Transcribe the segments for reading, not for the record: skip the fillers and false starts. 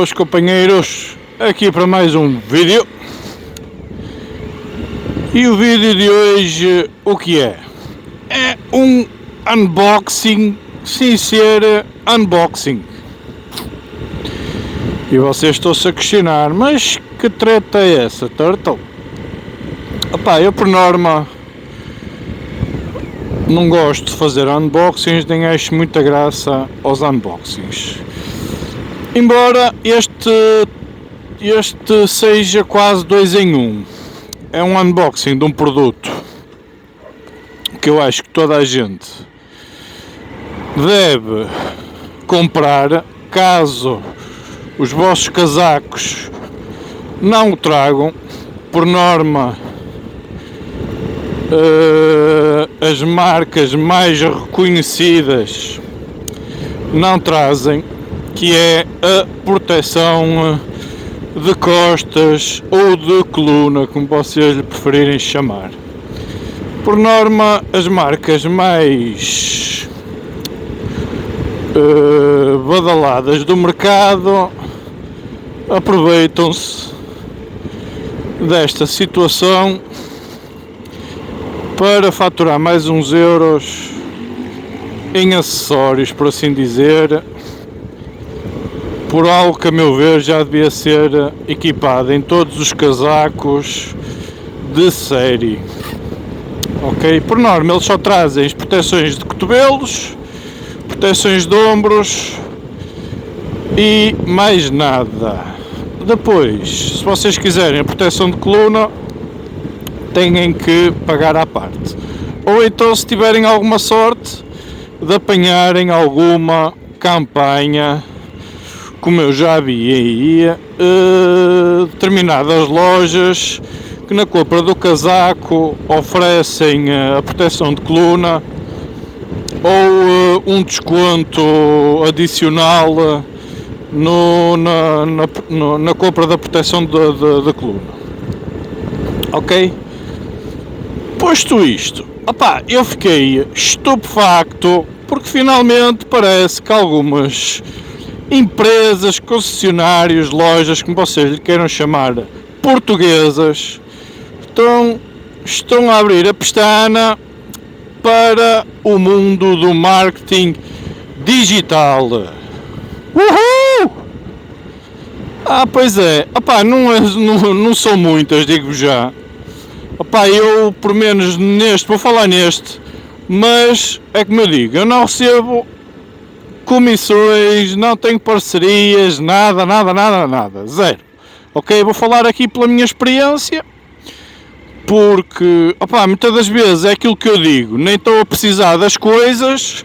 Boas companheiros, aqui para mais um vídeo. E o vídeo de hoje, o que é? É um unboxing sem ser unboxing. E vocês estão-se a questionar, mas que treta é essa, Turtle? Opá, eu por norma não gosto de fazer unboxings, nem acho muita graça aos unboxings. Embora este seja quase 2 em 1. É um unboxing de um produto que eu acho que toda a gente deve comprar, caso os vossos casacos não o tragam. Por norma, as marcas mais reconhecidas não trazem, que é a proteção de costas ou de coluna, como vocês lhe preferirem chamar. Por norma, as marcas mais badaladas do mercado aproveitam-se desta situação para faturar mais uns euros em acessórios, por assim dizer, por algo que, a meu ver, já devia ser equipado em todos os casacos de série. Ok? Por norma, eles só trazem as proteções de cotovelos, proteções de ombros e mais nada. Depois, se vocês quiserem a proteção de coluna, têm que pagar à parte. Ou então, se tiverem alguma sorte de apanharem alguma campanha, como eu já vi aí, determinadas lojas que na compra do casaco oferecem a proteção de coluna ou um desconto adicional na compra da proteção da coluna. Ok? Posto isto, opá, eu fiquei estupefacto porque finalmente parece que algumas empresas, concessionários, lojas, como vocês lhe queiram chamar, portuguesas, estão a abrir a pestana para o mundo do marketing digital. Uhul! Pois é. Opá, não são muitas, digo já. Opá, eu, por menos vou falar neste, mas é como eu digo, eu não recebo comissões, não tenho parcerias, nada, zero. Ok, vou falar aqui pela minha experiência, porque, opá, muitas das vezes é aquilo que eu digo, nem estou a precisar das coisas,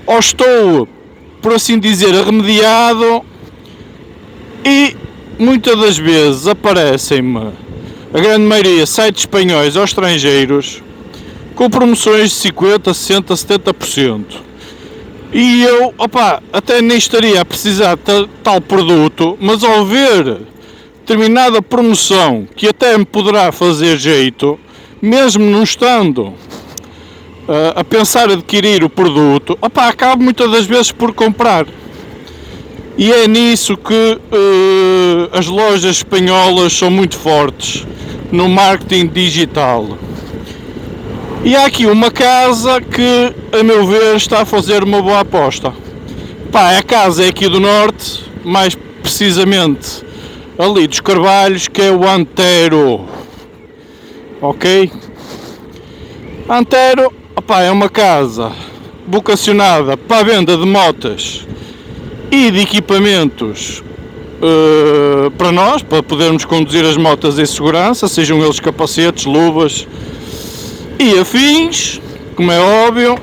ou estou, por assim dizer, remediado, e muitas das vezes aparecem-me, a grande maioria, sites espanhóis ou estrangeiros, com promoções de 50%, 60%, 70%. E eu, até nem estaria a precisar de tal produto, mas ao ver determinada promoção que até me poderá fazer jeito, mesmo não estando a pensar adquirir o produto, acabo muitas das vezes por comprar. E é nisso que as lojas espanholas são muito fortes, no marketing digital. E há aqui uma casa que, a meu ver, está a fazer uma boa aposta. A casa é aqui do norte, mais precisamente ali dos Carvalhos, que é o Antero. Ok? Antero, é uma casa vocacionada para a venda de motas e de equipamentos para nós, para podermos conduzir as motas em segurança, sejam eles capacetes, luvas e afins, como é óbvio,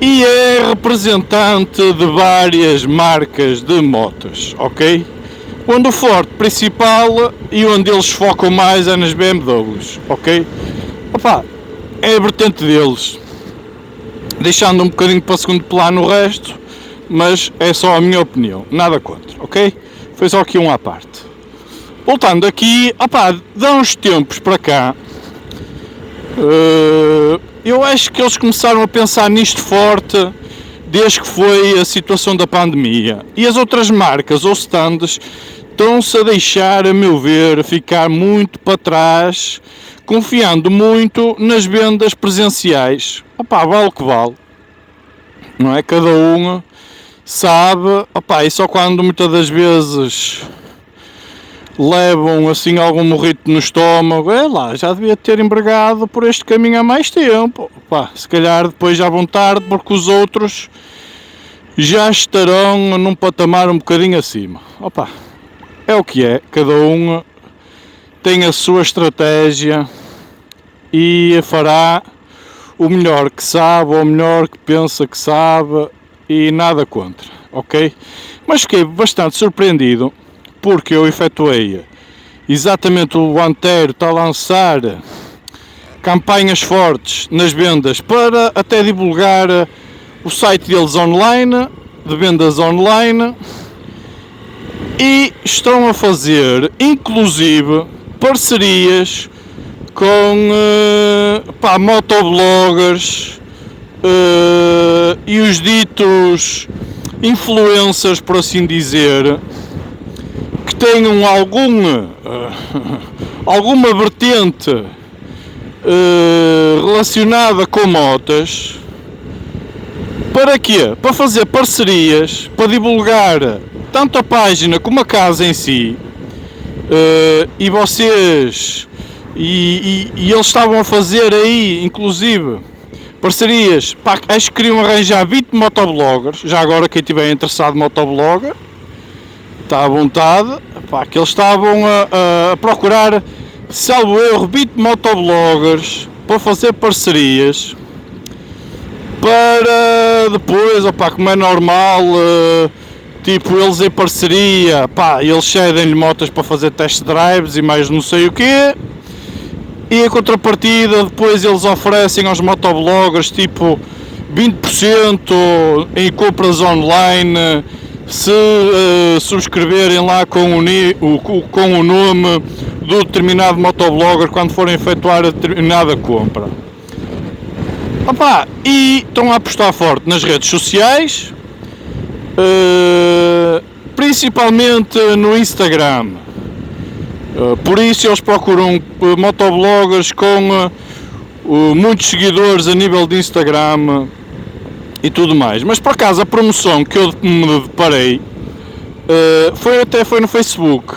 e é representante de várias marcas de motos, ok? Onde o forte principal e onde eles focam mais é nas BMWs, ok? É a vertente deles, deixando um bocadinho para segundo plano o resto, mas é só a minha opinião, nada contra, ok? Foi só aqui um à parte. Voltando aqui, de há uns tempos para cá, eu acho que eles começaram a pensar nisto forte, desde que foi a situação da pandemia. E as outras marcas ou stands estão-se a deixar, a meu ver, ficar muito para trás, confiando muito nas vendas presenciais. Opá, vale o que vale, não é? Cada um sabe, opá, e só quando muitas das vezes levam assim algum morrito no estômago, é lá, já devia ter embregado por este caminho há mais tempo. Opá, se calhar depois já vão tarde porque os outros já estarão num patamar um bocadinho acima. Opá, é o que é, cada um tem a sua estratégia e fará o melhor que sabe, ou o melhor que pensa que sabe, e nada contra, ok? Mas fiquei bastante surpreendido porque eu efetuei exatamente o Antero está a lançar campanhas fortes nas vendas para até divulgar o site deles online, de vendas online, e estão a fazer inclusive parcerias com motobloggers e os ditos influencers, por assim dizer, que tenham alguma vertente relacionada com motas. Para quê? Para fazer parcerias, para divulgar tanto a página como a casa em si. E vocês e eles estavam a fazer aí inclusive parcerias, pá, acho que queriam arranjar 20 motobloggers. Já agora quem estiver interessado em motoblogger está à vontade, pá, que eles estavam a procurar, salvo erro, 20 motobloggers para fazer parcerias para depois, opá, como é normal, tipo, eles em parceria, pá, eles cedem-lhe motas para fazer test drives e mais não sei o quê, e em contrapartida depois eles oferecem aos motobloggers tipo 20% em compras online se subscreverem lá com o nome do determinado motoblogger quando forem efetuar a determinada compra. Opa, e estão a apostar forte nas redes sociais, principalmente no Instagram. Por isso eles procuram motobloggers com muitos seguidores a nível de Instagram e tudo mais. Mas por acaso a promoção que eu me deparei foi no Facebook.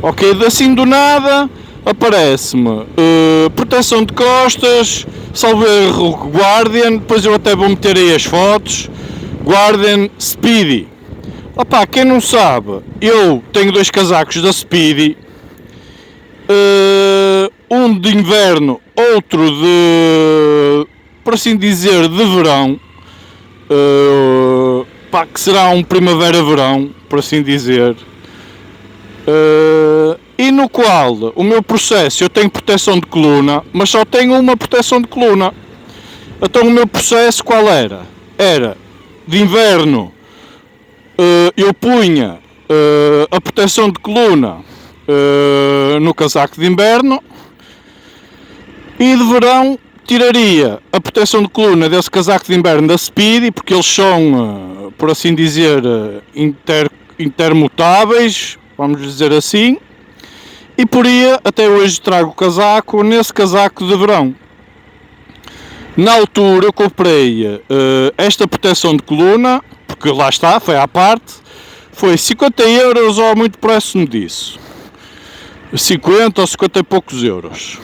Ok, assim do nada aparece-me proteção de costas, salvo erro Guardian, depois eu até vou meter aí as fotos, Guardian Speedy. Opá, quem não sabe, eu tenho 2 casacos da Speedy, um de inverno, outro de, por assim dizer, de verão, pá, que será um primavera-verão, por assim dizer, e no qual o meu processo, eu tenho proteção de coluna, mas só tenho uma proteção de coluna. Então o meu processo qual era? Era de inverno, eu punha a proteção de coluna no casaco de inverno, e de verão tiraria a proteção de coluna desse casaco de inverno da Speedy, porque eles são, por assim dizer, intermutáveis, vamos dizer assim, e poria, até hoje trago o casaco, nesse casaco de verão. Na altura eu comprei esta proteção de coluna, porque lá está, foi à parte, foi 50€ ou muito próximo disso, 50 ou 50 e poucos euros.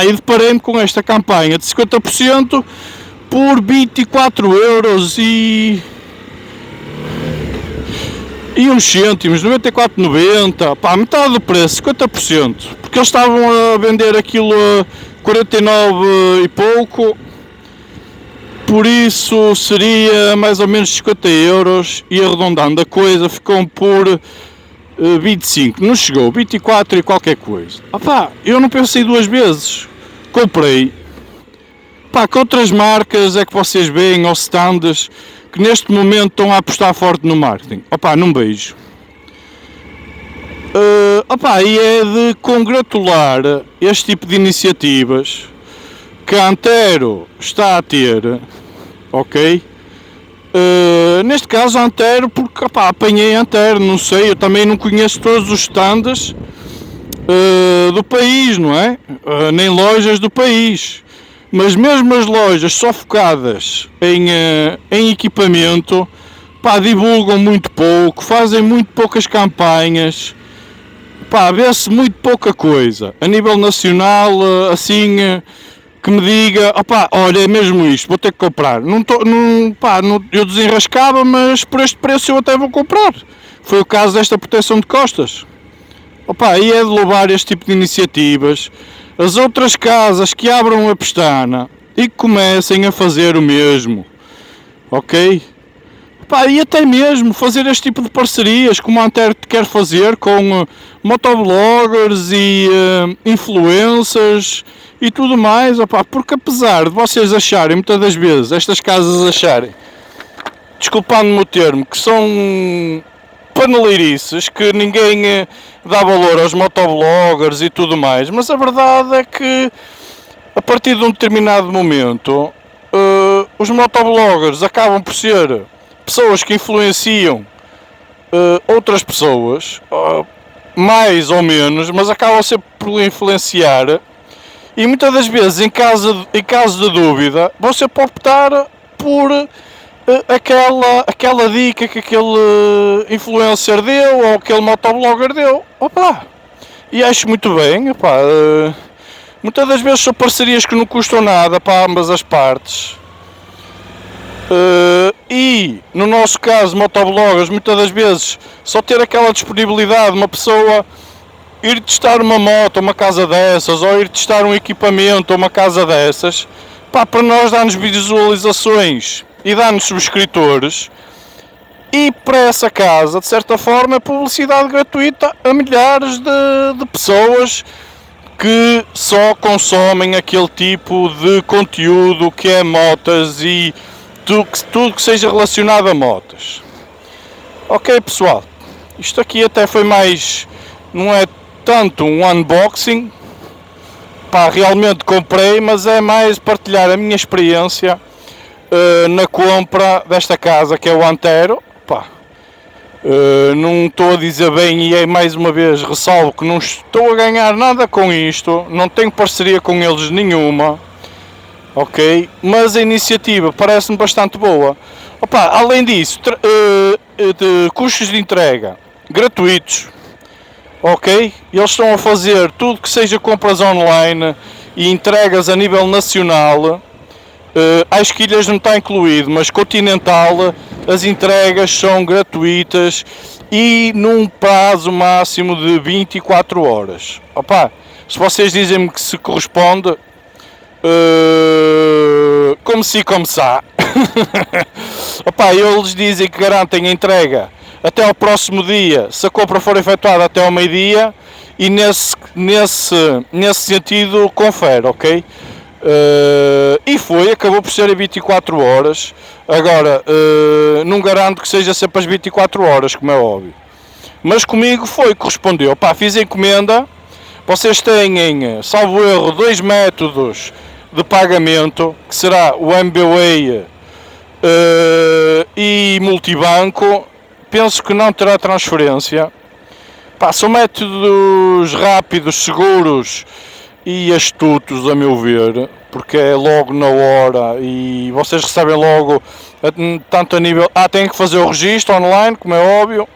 E deparei-me com esta campanha de 50% por 24€ e uns cêntimos, 94,90, pá, metade do preço, 50%, porque eles estavam a vender aquilo a 49 e pouco, por isso seria mais ou menos 50€, e arredondando a coisa ficou por 25, não chegou, 24 e qualquer coisa. Eu não pensei 2 vezes, comprei. Que outras marcas é que vocês veem, ou stands, que neste momento estão a apostar forte no marketing? Não vejo. E é de congratular este tipo de iniciativas que a Antero está a ter, ok? Neste caso Antero, porque opá, apanhei Antero, não sei, eu também não conheço todos os stands do país, não é? Nem lojas do país. Mas mesmo as lojas só focadas em equipamento, pá, divulgam muito pouco, fazem muito poucas campanhas, pá, vê-se muito pouca coisa. A nível nacional, assim, que me diga, opá, olha, é mesmo isto, vou ter que comprar. Eu desenrascava, mas por este preço eu até vou comprar. Foi o caso desta proteção de costas. Opa, e é de louvar este tipo de iniciativas. As outras casas que abram a pestana e que comecem a fazer o mesmo, ok? Opa, e até mesmo fazer este tipo de parcerias como a Antero quer fazer com motobloggers e influencers e tudo mais, opa, porque apesar de vocês acharem, muitas das vezes, estas casas acharem, desculpando-me o termo, que são paneleirices, que ninguém dá valor aos motobloggers e tudo mais, mas a verdade é que a partir de um determinado momento os motobloggers acabam por ser pessoas que influenciam outras pessoas, mais ou menos, mas acabam sempre por influenciar, e muitas das vezes em caso de dúvida você pode optar por aquela dica que aquele influencer deu ou aquele motoblogger deu. Opa, e acho muito bem. Opa, muitas das vezes são parcerias que não custam nada para ambas as partes. E no nosso caso, motobloggers, muitas das vezes só ter aquela disponibilidade, uma pessoa ir testar uma moto ou uma casa dessas, ou ir testar um equipamento ou uma casa dessas, pá, para nós dá-nos visualizações e dá-nos subscritores, e para essa casa, de certa forma, é publicidade gratuita a milhares de pessoas que só consomem aquele tipo de conteúdo que é motas e tudo que seja relacionado a motas. Ok, pessoal, isto aqui até foi mais, não é tanto um unboxing, pá, realmente comprei, mas é mais partilhar a minha experiência na compra desta casa, que é o Antero. Pá, não estou a dizer bem, e é mais uma vez ressalvo que não estou a ganhar nada com isto, não tenho parceria com eles nenhuma, ok? Mas a iniciativa parece-me bastante boa. Opa, além disso, de custos de entrega gratuitos, ok? Eles estão a fazer tudo que seja compras online e entregas a nível nacional. Acho que Ilhas não está incluído, mas Continental, as entregas são gratuitas e num prazo máximo de 24 horas. Opa, se vocês dizem-me que se corresponde, como se começar. Opa, eles dizem que garantem a entrega até ao próximo dia, se a compra for efetuada até ao meio-dia, e nesse sentido confere, ok? E acabou por ser a 24 horas. Agora, não garanto que seja sempre às 24 horas, como é óbvio, mas comigo correspondeu. Pá, fiz a encomenda. Vocês têm, salvo erro, 2 métodos de pagamento, que será o MBWay e multibanco. Penso que não terá transferência. Pá, são métodos rápidos, seguros e astutos, a meu ver, porque é logo na hora e vocês recebem logo, tanto a nível... têm que fazer o registro online, como é óbvio,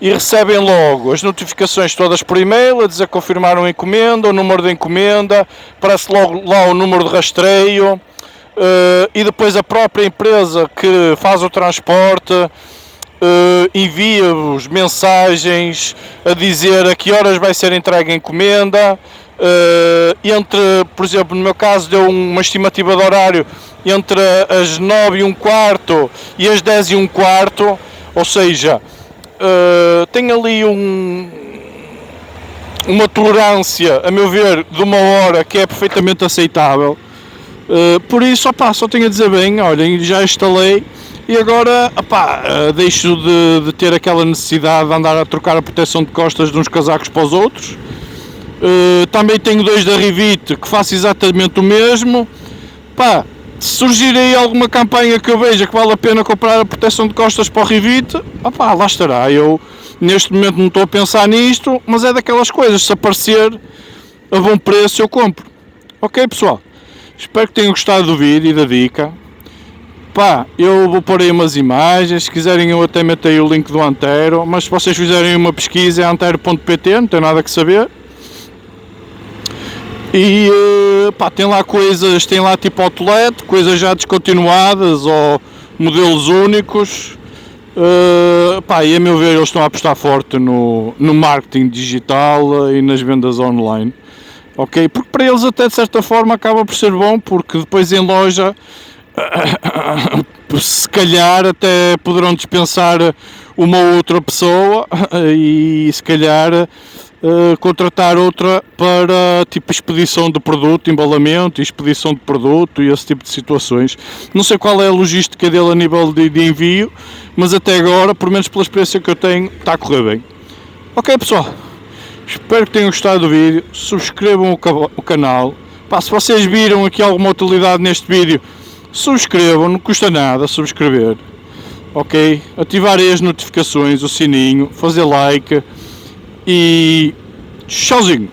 e recebem logo as notificações todas por e-mail, a dizer que confirmaram a encomenda, o número da encomenda, aparece logo lá o número de rastreio, e depois a própria empresa que faz o transporte envia-vos mensagens a dizer a que horas vai ser entregue a encomenda. Por exemplo, no meu caso deu uma estimativa de horário entre as 9h15 e as 10h15, ou seja, tem ali uma tolerância, a meu ver, de uma hora que é perfeitamente aceitável. Por isso, só tenho a dizer bem, olhem, já instalei e agora deixo de ter aquela necessidade de andar a trocar a proteção de costas de uns casacos para os outros. Também tenho 2 da Rivite que faço exatamente o mesmo. Se surgir aí alguma campanha que eu veja que vale a pena comprar a proteção de costas para o Revit, opá, lá estará. Eu neste momento não estou a pensar nisto, mas é daquelas coisas, se aparecer a bom preço eu compro. Ok, pessoal? Espero que tenham gostado do vídeo e da dica. Pá, eu vou pôr aí umas imagens, se quiserem eu até meto aí o link do Antero, mas se vocês fizerem uma pesquisa é antero.pt, não tem nada que saber. E pá, tem lá coisas, tem lá tipo outlet, coisas já descontinuadas ou modelos únicos. Pá, e a meu ver eles estão a apostar forte no marketing digital e nas vendas online. Ok? Porque para eles até de certa forma acaba por ser bom, porque depois em loja se calhar até poderão dispensar uma ou outra pessoa e se calhar contratar outra para tipo expedição de produto, embalamento, expedição de produto e esse tipo de situações. Não sei qual é a logística dele a nível de envio, mas até agora, por menos pela experiência que eu tenho, está a correr bem. Ok, pessoal, espero que tenham gostado do vídeo, subscrevam o canal. Pá, se vocês viram aqui alguma utilidade neste vídeo, subscrevam, não custa nada subscrever. Ok? Ativar aí as notificações, o sininho, fazer like e tchauzinho!